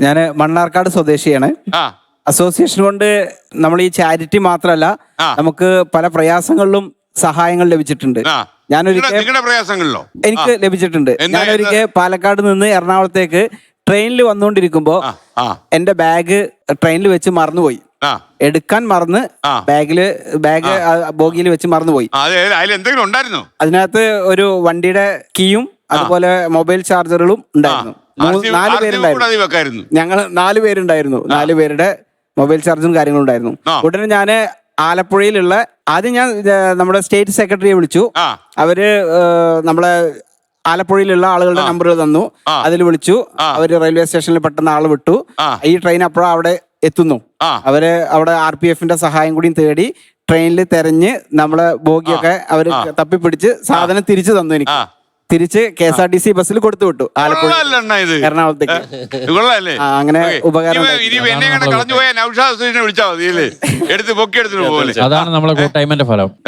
ഞാൻ മണ്ണാർക്കാട് സ്വദേശിയാണ്. ആ അസോസിയേഷൻ കൊണ്ട് നമ്മൾ ഈ ചാരിറ്റി മാത്രമല്ല, ആ. നമുക്ക് പല പ്രയാസങ്ങളിലും സഹായങ്ങൾ ലഭിച്ചിട്ടുണ്ട്. ആ. ഞാനൊരിക്കൽ നിങ്ങളുടെ പ്രയാസങ്ങളിലോ? എനിക്ക് ലഭിച്ചിട്ടുണ്ട്. എന്താ ഞാനൊരിക്കൽ പാലക്കാട് നിന്ന് എറണാകുളത്തേക്ക് ട്രെയിനിൽ വന്നുകൊണ്ടിരിക്കുമ്പോ ആ എന്റെ ബാഗ് ട്രെയിനിൽ വെച്ച് മറന്നുപോയി. ആ എടുക്കാൻ മറന്ന് ആ. ബാഗ് ബോഗിയിൽ വെച്ച് മറന്നുപോയി. അതിൽ എന്തെങ്കിലും ഉണ്ടായിരുന്നോ? അതിനകത്ത് ഒരു വണ്ടിയുടെ കീയും അതുപോലെ മൊബൈൽ ചാർജറുകളും ഉണ്ടായിരുന്നു. 4 പേരുണ്ടായിരുന്നു. വെക്കായിരുന്നു. ഞങ്ങൾ 4 പേരുണ്ടായിരുന്നു. 4 പേരുടെ മൊബൈൽ ചാർജറും കാര്യങ്ങളും ഉണ്ടായിരുന്നു. ആ. ഉടനെ ഞാന് ആലപ്പുഴയിലുള്ള ആദ്യം ഞാൻ നമ്മുടെ സ്റ്റേറ്റ് സെക്രട്ടറിയെ വിളിച്ചു. ആ അവര് നമ്മളെ ആലപ്പുഴയിലുള്ള ആളുകളുടെ നമ്പറുകൾ തന്നു. ആ. അതിൽ വിളിച്ചു. ആ. അവര് റെയിൽവേ സ്റ്റേഷനിൽ പെട്ടെന്ന് ആള് വിട്ടു. ആ. ഈ ട്രെയിൻ അപ്പോഴാ അവിടെ എത്തുന്നു. ആ. അവര് അവിടെ RPFന്റെ സഹായം കൂടി തേടി ട്രെയിനിൽ തെരഞ്ഞ് നമ്മളെ ബോഗിയൊക്കെ അവര് തപ്പിപ്പിടിച്ച് സാധനം തിരിച്ചു തന്നു. എനിക്ക് തിരിച്ച് KSRTC ബസ്സിൽ കൊടുത്തു വിട്ടു ആലപ്പുഴ എറണാകുളത്തേക്ക്. കൊള്ളാല്ലേ? അങ്ങനെ ഉപകാരം ഇനി എന്നെ കളഞ്ഞു പോയാൽ നൗഷാദ് ഹുസൈനെ വിളിച്ചാൽ മതി അല്ലേ? എടുത്ത് പൊക്കി എടുത്തിട്ട് പോലെ. അതാണ് നമ്മളെ കൂട്ടായ്മന്റെ ഫലം.